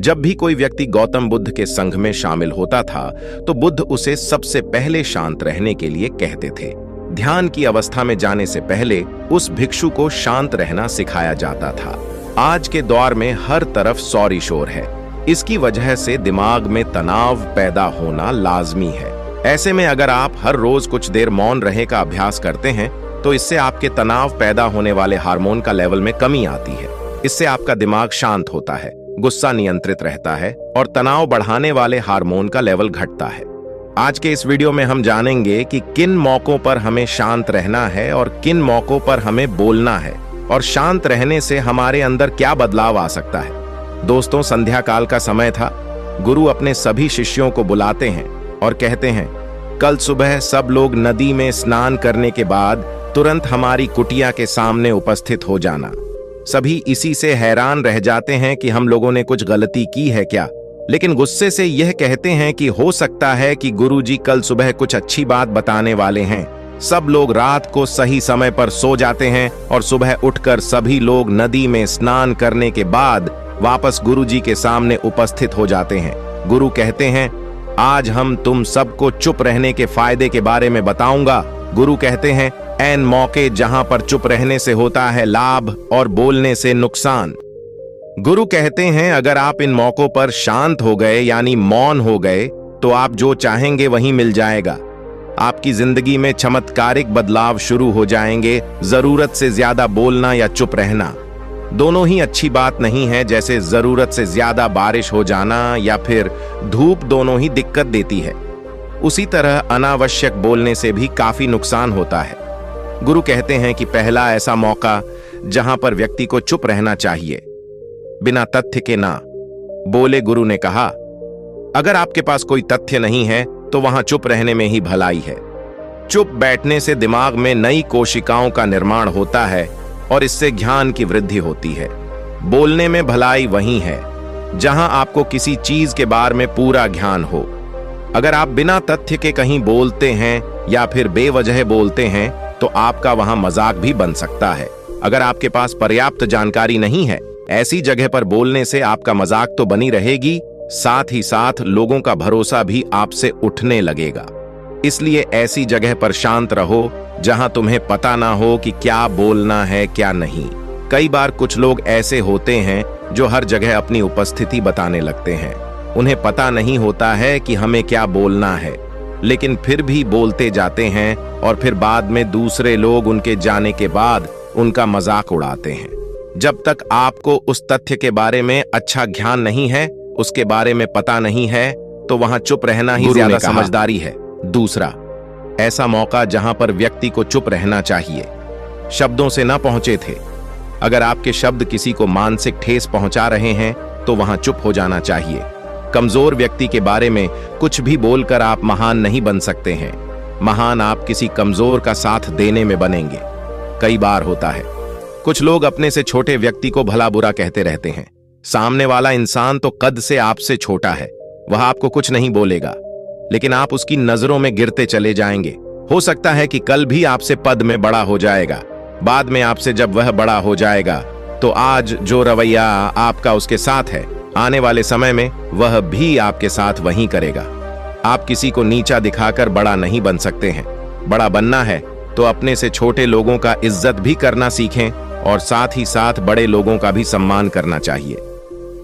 जब भी कोई व्यक्ति गौतम बुद्ध के संघ में शामिल होता था तो बुद्ध उसे सबसे पहले शांत रहने के लिए कहते थे। ध्यान की अवस्था में जाने से पहले उस भिक्षु को शांत रहना सिखाया जाता था। आज के दौर में हर तरफ शोर शोर है। इसकी वजह से दिमाग में तनाव पैदा होना लाजमी है। ऐसे में अगर आप हर रोज कुछ देर मौन रहने का अभ्यास करते हैं तो इससे आपके तनाव पैदा होने वाले हार्मोन का लेवल में कमी आती है। इससे आपका दिमाग शांत होता है, गुस्सा नियंत्रित रहता है और तनाव बढ़ाने वाले हार्मोन का लेवल घटता है। आज के इस वीडियो में हम जानेंगे कि किन मौकों पर हमें शांत रहना है और किन मौकों पर हमें बोलना है और शांत रहने से हमारे अंदर क्या बदलाव आ सकता है। दोस्तों, संध्या काल का समय था। गुरु अपने सभी शिष्यों को बुलाते हैं और कहते हैं, कल सुबह सब लोग नदी में स्नान करने के बाद तुरंत हमारी कुटिया के सामने उपस्थित हो जाना। सभी इसी से हैरान रह जाते हैं कि हम लोगों ने कुछ गलती की है क्या, लेकिन गुस्से से यह कहते हैं कि हो सकता है कि गुरुजी कल सुबह कुछ अच्छी बात बताने वाले हैं। सब लोग रात को सही समय पर सो जाते हैं और सुबह उठकर सभी लोग नदी में स्नान करने के बाद वापस गुरुजी के सामने उपस्थित हो जाते हैं। गुरु कहते हैं, आज हम तुम सबको चुप रहने के फायदे के बारे में बताऊंगा। गुरु कहते हैं, ऐन मौके जहां पर चुप रहने से होता है लाभ और बोलने से नुकसान। गुरु कहते हैं, अगर आप इन मौकों पर शांत हो गए यानी मौन हो गए तो आप जो चाहेंगे वही मिल जाएगा। आपकी जिंदगी में चमत्कारिक बदलाव शुरू हो जाएंगे। जरूरत से ज्यादा बोलना या चुप रहना दोनों ही अच्छी बात नहीं है। जैसे जरूरत से ज्यादा बारिश हो जाना या फिर धूप दोनों ही दिक्कत देती है, उसी तरह अनावश्यक बोलने से भी काफी नुकसान होता है। गुरु कहते हैं कि पहला ऐसा मौका जहां पर व्यक्ति को चुप रहना चाहिए, बिना तथ्य के ना बोले। गुरु ने कहा, अगर आपके पास कोई तथ्य नहीं है तो वहां चुप रहने में ही भलाई है। चुप बैठने से दिमाग में नई कोशिकाओं का निर्माण होता है और इससे ज्ञान की वृद्धि होती है। बोलने में भलाई वही है जहां आपको किसी चीज के बारे में पूरा ज्ञान हो। अगर आप बिना तथ्य के कहीं बोलते हैं या फिर बेवजह बोलते हैं तो आपका वहां मजाक भी बन सकता है। अगर आपके पास पर्याप्त जानकारी नहीं है, ऐसी जगह पर बोलने से आपका मजाक तो बनी रहेगी, साथ ही साथ लोगों का भरोसा भी आपसे उठने लगेगा। इसलिए ऐसी जगह पर शांत रहो जहां तुम्हें पता ना हो कि क्या बोलना है क्या नहीं। कई बार कुछ लोग ऐसे होते हैं जो हर जगह अपनी उपस्थिति बताने लगते हैं। उन्हें पता नहीं होता है कि हमें क्या बोलना है, लेकिन फिर भी बोलते जाते हैं और फिर बाद में दूसरे लोग उनके जाने के बाद उनका मजाक उड़ाते हैं। जब तक आपको उस तथ्य के बारे में अच्छा ज्ञान नहीं है, उसके बारे में पता नहीं है, तो वहां चुप रहना ही ज्यादा समझदारी है। दूसरा ऐसा मौका जहां पर व्यक्ति को चुप रहना चाहिए, शब्दों से ना पहुंचे थे। अगर आपके शब्द किसी को मानसिक ठेस पहुंचा रहे हैं तो वहां चुप हो जाना चाहिए। कमजोर व्यक्ति के बारे में कुछ भी बोलकर आप महान नहीं बन सकते हैं। महान आप किसी कमजोर का साथ देने में बनेंगे। कई बार होता है कुछ लोग अपने से छोटे व्यक्ति को भला बुरा कहते रहते हैं। सामने वाला इंसान तो कद से आपसे छोटा है, वह आपको कुछ नहीं बोलेगा, लेकिन आप उसकी नजरों में गिरते चले जाएंगे। हो सकता है कि कल भी आपसे पद में बड़ा हो जाएगा। बाद में आपसे जब वह बड़ा हो जाएगा तो आज जो रवैया आपका उसके साथ है, आने वाले समय में वह भी आपके साथ वही करेगा। आप किसी को नीचा दिखाकर बड़ा नहीं बन सकते हैं। बड़ा बनना है तो अपने से छोटे लोगों का इज्जत भी करना सीखें और साथ ही साथ बड़े लोगों का भी सम्मान करना चाहिए।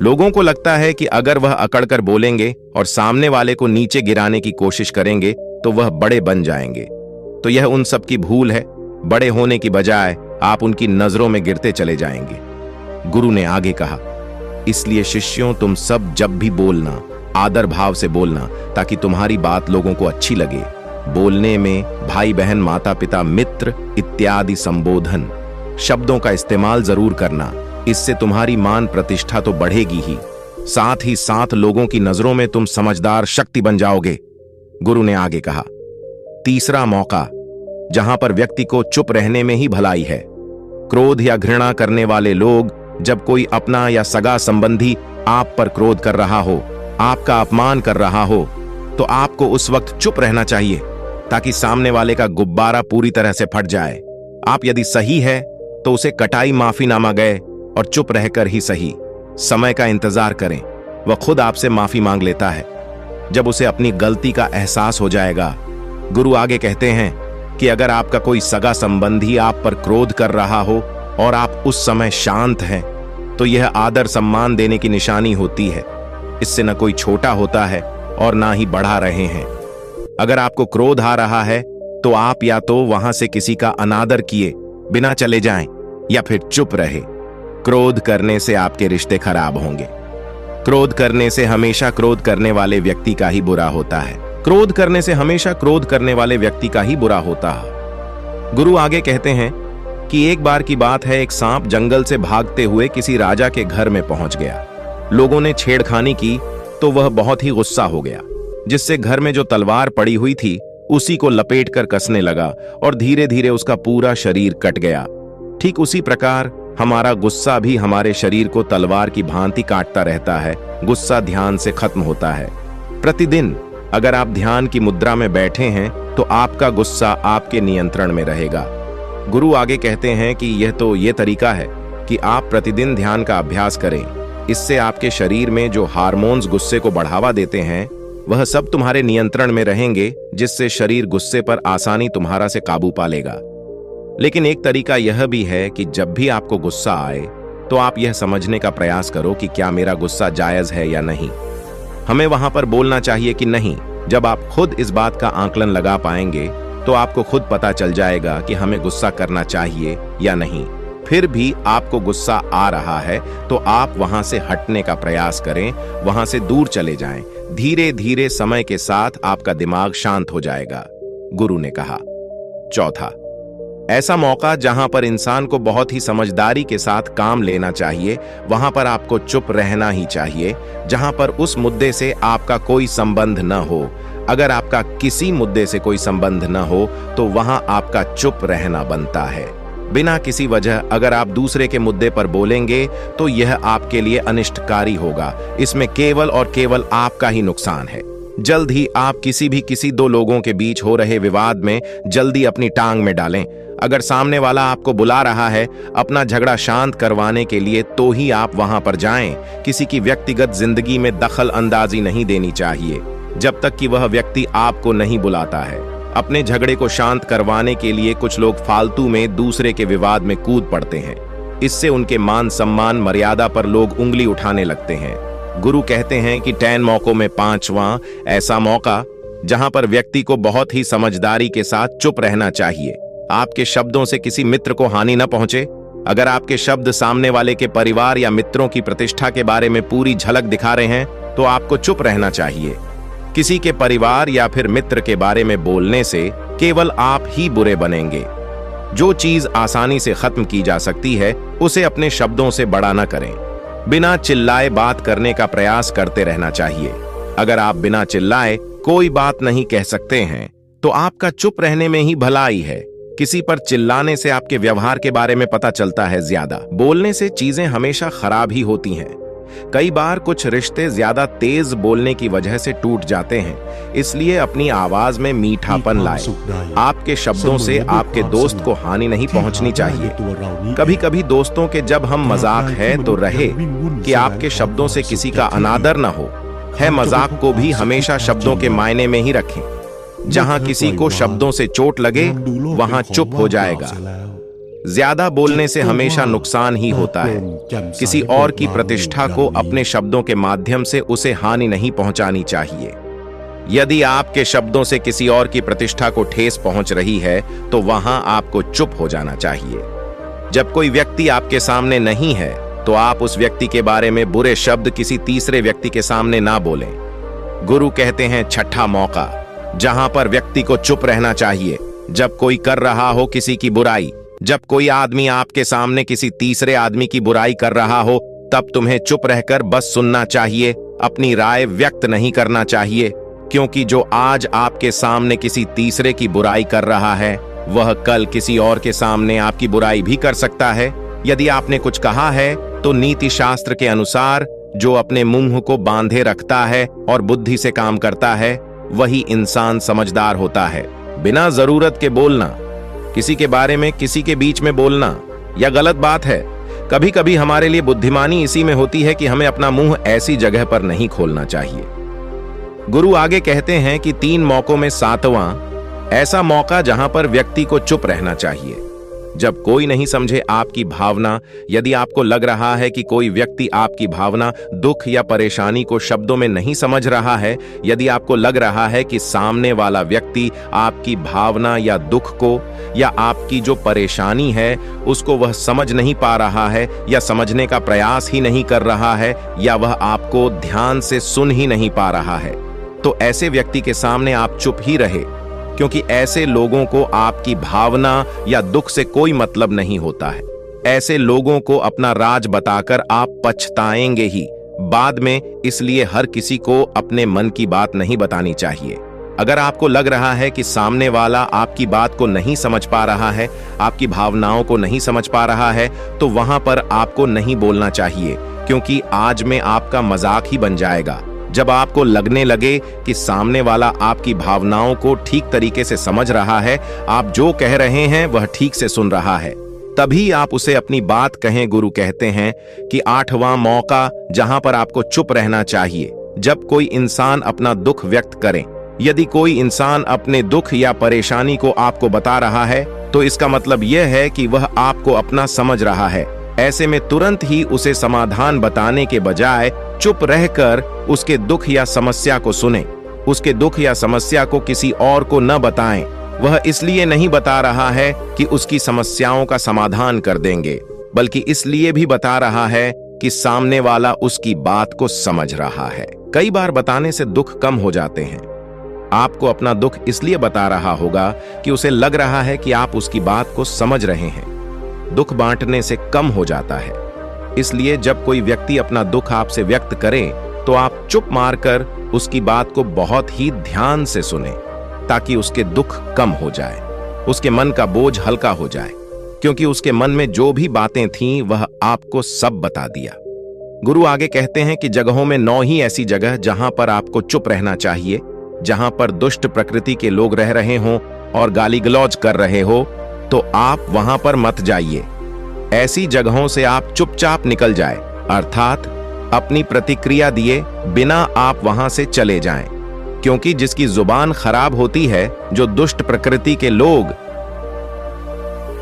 लोगों को लगता है कि अगर वह अकड़कर बोलेंगे और सामने वाले को नीचे गिराने की कोशिश करेंगे तो वह बड़े बन जाएंगे। तो यह उन सब की भूल है। बड़े होने की बजाय आप उनकी नजरों में गिरते चले जाएंगे। गुरु ने आगे कहा, इसलिए शिष्यों, तुम सब जब भी बोलना आदर भाव से बोलना, ताकि तुम्हारी बात लोगों को अच्छी लगे। बोलने में भाई बहन, माता पिता, मित्र इत्यादि संबोधन शब्दों का इस्तेमाल जरूर करना। इससे तुम्हारी मान प्रतिष्ठा तो बढ़ेगी ही, साथ ही साथ लोगों की नजरों में तुम समझदार शक्ति बन जाओगे। गुरु ने आगे कहा, तीसरा मौका जहां पर व्यक्ति को चुप रहने में ही भलाई है। क्रोध या घृणा करने वाले लोग, जब कोई अपना या सगा संबंधी आप पर क्रोध कर रहा हो, आपका अपमान कर रहा हो, तो आपको उस वक्त चुप रहना चाहिए ताकि सामने वाले का गुब्बारा पूरी तरह से फट जाए। आप यदि सही है तो उसे कटाई माफीनामा गए और चुप रहकर ही सही। समय का इंतजार करें। वह खुद आपसे माफी मांग लेता है जब उसे अपनी गलती का एहसास हो जाएगा। गुरु आगे कहते हैं कि अगर आपका कोई सगा संबंधी आप पर क्रोध कर रहा हो और आप उस समय शांत हैं, तो यह आदर सम्मान देने की निशानी होती है। इससे न कोई छोटा होता है और ना ही बढ़ा रहे हैं। अगर आपको क्रोध आ रहा है तो आप या तो वहां से किसी का अनादर किए बिना चले जाएं या फिर चुप रहे। क्रोध करने से आपके रिश्ते खराब होंगे। क्रोध करने से हमेशा क्रोध करने वाले व्यक्ति का ही बुरा होता है। क्रोध करने से हमेशा क्रोध करने वाले व्यक्ति का ही बुरा होता है। गुरु आगे कहते हैं कि एक बार की बात है, एक सांप जंगल से भागते हुए किसी राजा के घर में पहुंच गया। लोगों ने छेड़खानी की तो वह बहुत ही गुस्सा हो गया, जिससे घर में जो तलवार पड़ी हुई थी उसी को लपेटकर कसने लगा और धीरे धीरे उसका पूरा शरीर कट गया। ठीक उसी प्रकार हमारा गुस्सा भी हमारे शरीर को तलवार की भांति काटता रहता है। गुस्सा ध्यान से खत्म होता है। प्रतिदिन अगर आप ध्यान की मुद्रा में बैठे हैं तो आपका गुस्सा आपके नियंत्रण में रहेगा। गुरु आगे कहते हैं कि यह तो ये तरीका है कि आप प्रतिदिन ध्यान का अभ्यास करें। इससे आपके शरीर में जो हार्मोन्स गुस्से को बढ़ावा देते हैं वह सब तुम्हारे नियंत्रण में रहेंगे, जिससे शरीर गुस्से पर आसानी तुम्हारा से काबू पा लेगा। लेकिन एक तरीका यह भी है कि जब भी आपको गुस्सा आए तो आप यह समझने का प्रयास करो कि क्या मेरा गुस्सा जायज है या नहीं। हमें वहां पर बोलना चाहिए कि नहीं। जब आप खुद इस बात का आकलन लगा पाएंगे तो आपको खुद पता चल जाएगा कि हमें गुस्सा करना चाहिए या नहीं। फिर भी आपको गुस्सा आ रहा है तो आप वहां से हटने का प्रयास करें, वहां से दूर चले जाएं। धीरे धीरे समय के साथ आपका दिमाग शांत हो जाएगा, गुरु ने कहा। चौथा, ऐसा मौका जहां पर इंसान को बहुत ही समझदारी के साथ काम लेना चाहिए, वहां पर आपको चुप रहना ही चाहिए। जहां पर उस मुद्दे से आपका कोई संबंध न हो। अगर आपका किसी मुद्दे से कोई संबंध न हो तो वहां आपका चुप रहना बनता है। बिना किसी वजह अगर आप दूसरे के मुद्दे पर बोलेंगे तो यह आपके लिए अनिष्टकारी होगा। इसमें केवल और केवल आपका ही नुकसान है। जल्द ही आप किसी दो लोगों के बीच हो रहे विवाद में जल्दी अपनी टांग में डालें। अगर सामने वाला आपको बुला रहा है अपना झगड़ा शांत करवाने के लिए तो ही आप वहां पर जाएं। किसी की व्यक्तिगत जिंदगी में दखल अंदाजी नहीं देनी चाहिए जब तक कि वह व्यक्ति आपको नहीं बुलाता है। अपने झगड़े को शांत करवाने के लिए कुछ लोग फालतू में दूसरे के विवाद में कूद पड़ते हैं। इससे उनके मान सम्मान मर्यादा पर लोग उंगली उठाने लगते हैं। गुरु कहते हैं कि 10 मौकों में 5वां ऐसा मौका जहां पर व्यक्ति को बहुत ही समझदारी के साथ चुप रहना चाहिए। आपके शब्दों से किसी मित्र को हानि न पहुंचे। अगर आपके शब्द सामने वाले के परिवार या मित्रों की प्रतिष्ठा के बारे में पूरी झलक दिखा रहे हैं तो आपको चुप रहना चाहिए। किसी के परिवार या फिर मित्र के बारे में बोलने से केवल आप ही बुरे बनेंगे। जो चीज आसानी से खत्म की जा सकती है उसे अपने शब्दों से बड़ा न करें। बिना चिल्लाए बात करने का प्रयास करते रहना चाहिए। अगर आप बिना चिल्लाए कोई बात नहीं कह सकते हैं तो आपका चुप रहने में ही भलाई है। किसी पर चिल्लाने से आपके व्यवहार के बारे में पता चलता है ज्यादा। बोलने से चीजें हमेशा खराब ही होती हैं। कई बार कुछ रिश्ते ज्यादा तेज बोलने की वजह से टूट जाते हैं। इसलिए अपनी आवाज में मीठापन लाएं। आपके शब्दों से आपके दोस्त को हानि नहीं पहुंचनी चाहिए। कभी कभी दोस्तों के जब हम मजाक है तो रहे कि आपके शब्दों से किसी का अनादर न हो। है मजाक को भी हमेशा शब्दों के मायने में ही रखें। जहां किसी को शब्दों से चोट लगे वहां चुप हो जाएगा। ज्यादा बोलने से हमेशा नुकसान ही होता है। किसी और की प्रतिष्ठा को अपने शब्दों के माध्यम से उसे हानि नहीं पहुंचानी चाहिए। यदि आपके शब्दों से किसी और की प्रतिष्ठा को ठेस पहुंच रही है तो वहां आपको चुप हो जाना चाहिए। जब कोई व्यक्ति आपके सामने नहीं है तो आप उस व्यक्ति के बारे में बुरे शब्द किसी तीसरे व्यक्ति के सामने ना बोलें। गुरु कहते हैं छठा मौका जहां पर व्यक्ति को चुप रहना चाहिए जब कोई कर रहा हो किसी की बुराई। जब कोई आदमी आपके सामने किसी तीसरे आदमी की बुराई कर रहा हो तब तुम्हें चुप रहकर बस सुनना चाहिए। अपनी राय व्यक्त नहीं करना चाहिए, क्योंकि जो आज आपके सामने किसी तीसरे की बुराई कर रहा है वह कल किसी और के सामने आपकी बुराई भी कर सकता है। यदि आपने कुछ कहा है तो नीति शास्त्र के अनुसार जो अपने मुंह को बांधे रखता है और बुद्धि से काम करता है वही इंसान समझदार होता है। बिना जरूरत के बोलना, किसी के बारे में किसी के बीच में बोलना यह गलत बात है। कभी कभी हमारे लिए बुद्धिमानी इसी में होती है कि हमें अपना मुंह ऐसी जगह पर नहीं खोलना चाहिए। गुरु आगे कहते हैं कि 3 मौकों में 7वां ऐसा मौका जहां पर व्यक्ति को चुप रहना चाहिए। जब कोई नहीं समझे आपकी भावना, यदि आपको लग रहा है कि कोई व्यक्ति आपकी भावना, दुख या परेशानी को शब्दों में नहीं समझ रहा है, यदि आपको लग रहा है कि सामने वाला व्यक्ति आपकी भावना या दुख को या आपकी जो परेशानी है उसको वह समझ नहीं पा रहा है या समझने का प्रयास ही नहीं कर रहा है या वह आपको ध्यान से सुन ही नहीं पा रहा है, तो ऐसे व्यक्ति के सामने आप चुप ही रहे, क्योंकि ऐसे लोगों को आपकी भावना या दुख से कोई मतलब नहीं होता है। ऐसे लोगों को अपना राज बताकर आप पछताएंगे ही बाद में, इसलिए हर किसी को अपने मन की बात नहीं बतानी चाहिए। अगर आपको लग रहा है कि सामने वाला आपकी बात को नहीं समझ पा रहा है, आपकी भावनाओं को नहीं समझ पा रहा है, तो वहां पर आपको नहीं बोलना चाहिए, क्योंकि आज में आपका मजाक ही बन जाएगा। जब आपको लगने लगे कि सामने वाला आपकी भावनाओं को ठीक तरीके से समझ रहा है, आप जो कह रहे हैं वह ठीक से सुन रहा है, तभी आप उसे अपनी बात कहें। गुरु कहते हैं कि 8वां मौका जहां पर आपको चुप रहना चाहिए, जब कोई इंसान अपना दुख व्यक्त करे। यदि कोई इंसान अपने दुख या परेशानी को आपको बता रहा है, तो इसका मतलब यह है कि वह आपको अपना समझ रहा है। ऐसे में तुरंत ही उसे समाधान बताने के बजाय चुप रहकर उसके दुख या समस्या को सुने। उसके दुख या समस्या को किसी और को न बताएं। वह इसलिए नहीं बता रहा है कि उसकी समस्याओं का समाधान कर देंगे, बल्कि इसलिए भी बता रहा है कि सामने वाला उसकी बात को समझ रहा है। कई बार बताने से दुख कम हो जाते हैं। आपको अपना दुख इसलिए बता रहा होगा कि उसे लग रहा है कि आप उसकी बात को समझ रहे हैं। दुख बांटने से कम हो जाता है। इसलिए जब कोई व्यक्ति अपना दुख आपसे व्यक्त करे, तो आप चुप मारकर उसकी बात को बहुत ही ध्यान से सुने, ताकि उसके दुख कम हो जाए, उसके मन का बोझ हल्का हो जाए, क्योंकि उसके मन में जो भी बातें थीं वह आपको सब बता दिया। गुरु आगे कहते हैं कि जगहों में 9 ही ऐसी जगह जहां पर आपको चुप रहना चाहिए। जहां पर दुष्ट प्रकृति के लोग रह रहे हों और गाली गलौज कर रहे हो, तो आप वहां पर मत जाइए। ऐसी जगहों से आप चुपचाप निकल जाए, अर्थात अपनी प्रतिक्रिया दिए बिना आप वहां से चले जाएं, क्योंकि जिसकी जुबान खराब होती है, जो दुष्ट प्रकृति के लोग